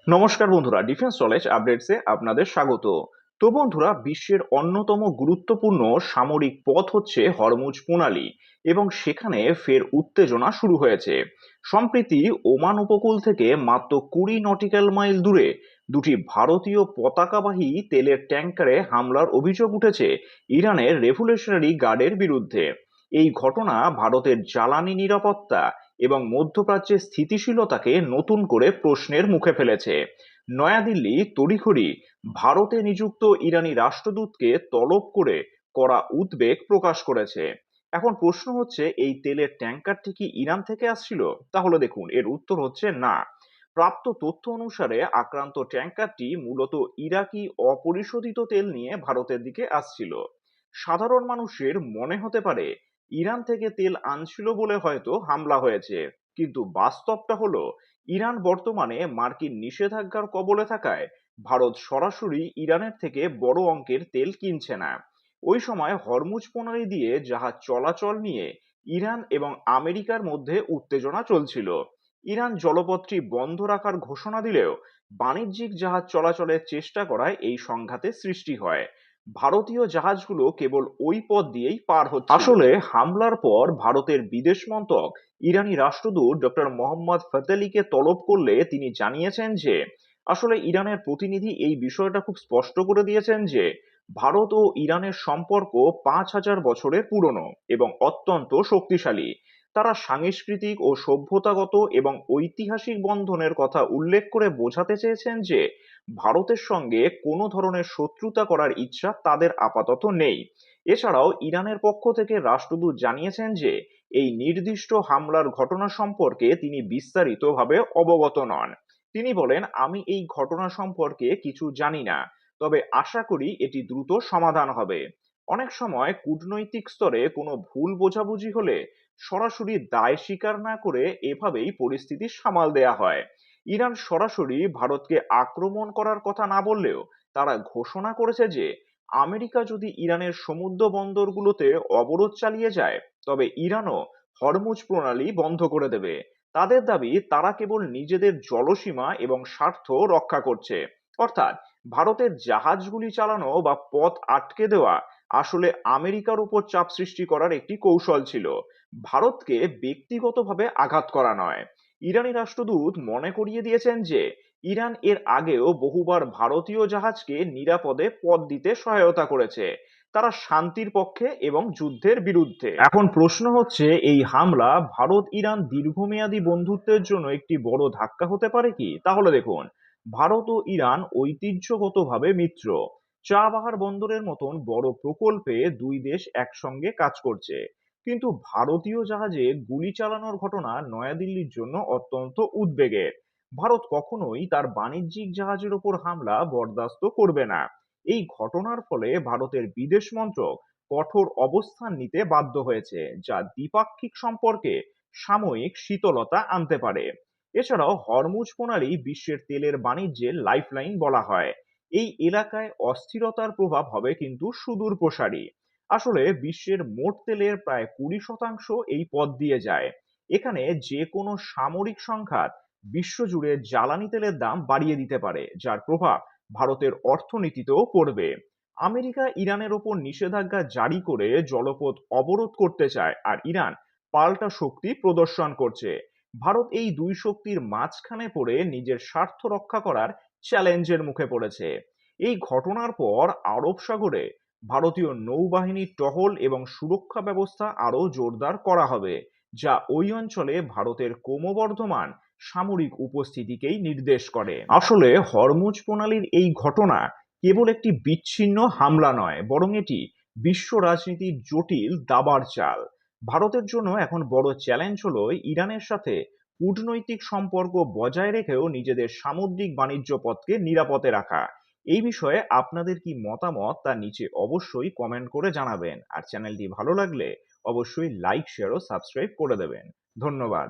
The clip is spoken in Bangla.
নমস্কার বন্ধুরা, ডিফেন্স নলেজ আপডেটসে আপনাদের স্বাগত। তো বন্ধুরা, বিশ্বের অন্যতম গুরুত্বপূর্ণ সামরিক পথ হচ্ছে হরমুজ প্রণালী এবং সেখানে ফের উত্তেজনা শুরু হয়েছে। সম্প্রতি ওমান উপকূল থেকে মাত্র 20 নটিক্যাল মাইল দূরে দুটি ভারতীয় পতাকাবাহী তেলের ট্যাঙ্কারে হামলার অভিযোগ উঠেছে ইরানের রেভলিউশনারি গার্ডের বিরুদ্ধে। এই ঘটনা ভারতের জ্বালানি নিরাপত্তা এবং মধ্যপ্রাচ্যের স্থিতিশীলতাকে নতুন করে প্রশ্নের মুখে ফেলেছে। নয়াদিল্লি তড়িঘড়ি ভারতে নিযুক্ত ইরানি রাষ্ট্রদূতকে তলব করে কড়া উদ্বেগ প্রকাশ করেছে। এখন প্রশ্ন হচ্ছে, এই তেলের ট্যাঙ্কারটি কি ইরান থেকে আসছিল? তাহলে দেখুন, এর উত্তর হচ্ছে না। প্রাপ্ত তথ্য অনুসারে আক্রান্ত ট্যাঙ্কারটি মূলত ইরাকি অপরিশোধিত তেল নিয়ে ভারতের দিকে আসছিল। সাধারণ মানুষের মনে হতে পারে ইরান থেকে তেল আনছিল বলে হয়তো হামলা হয়েছে, কিন্তু বাস্তবটা হলো ইরান বর্তমানে মার্কিন নিষেধাজ্ঞার কবলে থাকায় ভারত সরাসরি ইরানের থেকে বড় অঙ্কের তেল কিনছে না। ওই সময় হরমুজ প্রণালী দিয়ে জাহাজ চলাচল নিয়ে ইরান এবং আমেরিকার মধ্যে উত্তেজনা চলছিল। ইরান জলপথটি বন্ধ রাখার ঘোষণা দিলেও বাণিজ্যিক জাহাজ চলাচলের চেষ্টা করায় এই সংঘাতের সৃষ্টি হয়। ভারতীয় জাহাজগুলো কেবল ওই পথ দিয়েই পার হচ্ছিল। আসলে হামলার পর ভারতের বিদেশ মন্ত্রক ইরানি রাষ্ট্রদূত ডক্টর মোহাম্মদ ফতেলিকে তলব করলে তিনি জানিয়েছেন যে আসলে ইরানের প্রতিনিধি এই বিষয়টা খুব স্পষ্ট করে দিয়েছেন যে ভারত ও ইরানের সম্পর্ক 5,000 বছরের পুরনো এবং অত্যন্ত শক্তিশালী। তারা সাংস্কৃতিক ও সভ্যতাগত এবং ঐতিহাসিক বন্ধনের কথা উল্লেখ করে বোঝাতে চেয়েছেন যে ভারতের সঙ্গে কোনো ধরনের শত্রুতা করার ইচ্ছা তাদের আপাতত নেই। এছাড়াও ইরানের পক্ষ থেকে রাষ্ট্রদূত জানিয়েছেন যে এই নির্দিষ্ট হামলার ঘটনা সম্পর্কে তিনি বিস্তারিতভাবে অবগত নন। তিনি বলেন, আমি এই ঘটনা সম্পর্কে কিছু জানি না, তবে আশা করি এটি দ্রুত সমাধান হবে। অনেক সময় কূটনৈতিক স্তরে কোনো ভুল বোঝাবুঝি হলে সরাসরি দায় স্বীকার না করে এভাবেই পরিস্থিতি সামাল দেয়া হয়। ইরান সরাসরি ভারতকে আক্রমণ করার কথা না বললেও তারা ঘোষণা করেছে যে আমেরিকা যদি ইরানের সমুদ্র বন্দরগুলোতে অবরোধ চালিয়ে যায় তবে ইরানও হরমুজ প্রণালী বন্ধ করে দেবে। তাদের দাবি, তারা কেবল নিজেদের জলসীমা এবং স্বার্থ রক্ষা করছে। অর্থাৎ ভারতের জাহাজগুলি চালানো বা পথ আটকে দেওয়া আসলে আমেরিকার উপর চাপ সৃষ্টি করার একটি কৌশল ছিল, ভারতকে ব্যক্তিগতভাবে আঘাত করা নয়। ইরানি রাষ্ট্রদূত মনে করিয়ে দিয়েছেন যে ইরান এর আগেও বহুবার ভারতীয় জাহাজকে নিরাপদে পথ দিতে সহায়তা করেছে। তারা শান্তির পক্ষে এবং যুদ্ধের বিরুদ্ধে। এখন প্রশ্ন হচ্ছে, এই হামলা ভারত ইরান দীর্ঘমেয়াদী বন্ধুত্বের জন্য একটি বড় ধাক্কা হতে পারে কি? তাহলে দেখুন, ভারত ও ইরান ঐতিহ্যগতভাবে মিত্র। চাবাহার বন্দরের মতন বড় প্রকল্পে দুই দেশ একসঙ্গে কাজ করছে। কিন্তু ভারতীয় জাহাজে গুলি চালানোর ঘটনা নয়াদিল্লির জন্য অত্যন্ত উদ্বেগের। ভারত কখনোই তার বাণিজ্যিক জাহাজের উপর হামলা বরদাস্ত করবে না। এই ঘটনার ফলে ভারতের বিদেশ মন্ত্রক কঠোর অবস্থান নিতে বাধ্য হয়েছে, যা দ্বিপাক্ষিক সম্পর্কে সাময়িক শীতলতা আনতে পারে। এছাড়াও হরমুজ প্রণালী বিশ্বের তেলের বাণিজ্যের লাইফলাইন বলা হয়। এই এলাকায় অস্থিরতার প্রভাব হবে কিন্তু সুদূর প্রসারী। আসলে বিশ্বের মোট তেলের প্রায় 20% এই পথ দিয়ে যায়। এখানে যে কোনো সামরিক সংঘাত বিশ্বজুড়ে জ্বালানি তেলের দাম বাড়িয়ে দিতে পারে, যার প্রভাব ভারতের অর্থনীতিতেও পড়বে। আমেরিকা ইরানের ওপর নিষেধাজ্ঞা জারি করে জলপথ অবরোধ করতে চায়, আর ইরান পাল্টা শক্তি প্রদর্শন করছে। ভারত এই দুই শক্তির মাঝখানে পড়ে নিজের স্বার্থ রক্ষা করার চ্যালেঞ্জের মুখে পড়েছে। এই ঘটনার পর আরব সাগরে ভারতীয় নৌবাহিনীর টহল এবং সুরক্ষা ব্যবস্থা আরো জোরদার করা হবে, যা ওই অঞ্চলে ভারতের ক্রমবর্ধমান সামরিক উপস্থিতিকেই নির্দেশ করে। আসলে হরমুজ প্রণালীর এই ঘটনা কেবল একটি বিচ্ছিন্ন হামলা নয়, বরং এটি বিশ্ব রাজনীতির জটিল দাবার চাল। ভারতের জন্য এখন বড় চ্যালেঞ্জ হলো ইরানের সাথে কূটনৈতিক সম্পর্ক বজায় রেখেও নিজেদের সামুদ্রিক বাণিজ্য পথকে নিরাপদে রাখা। এই বিষয়ে আপনাদের কি মতামত তা নিচে অবশ্যই কমেন্ট করে জানাবেন, আর চ্যানেলটি ভালো লাগলে অবশ্যই লাইক, শেয়ার ও সাবস্ক্রাইব করে দেবেন। ধন্যবাদ।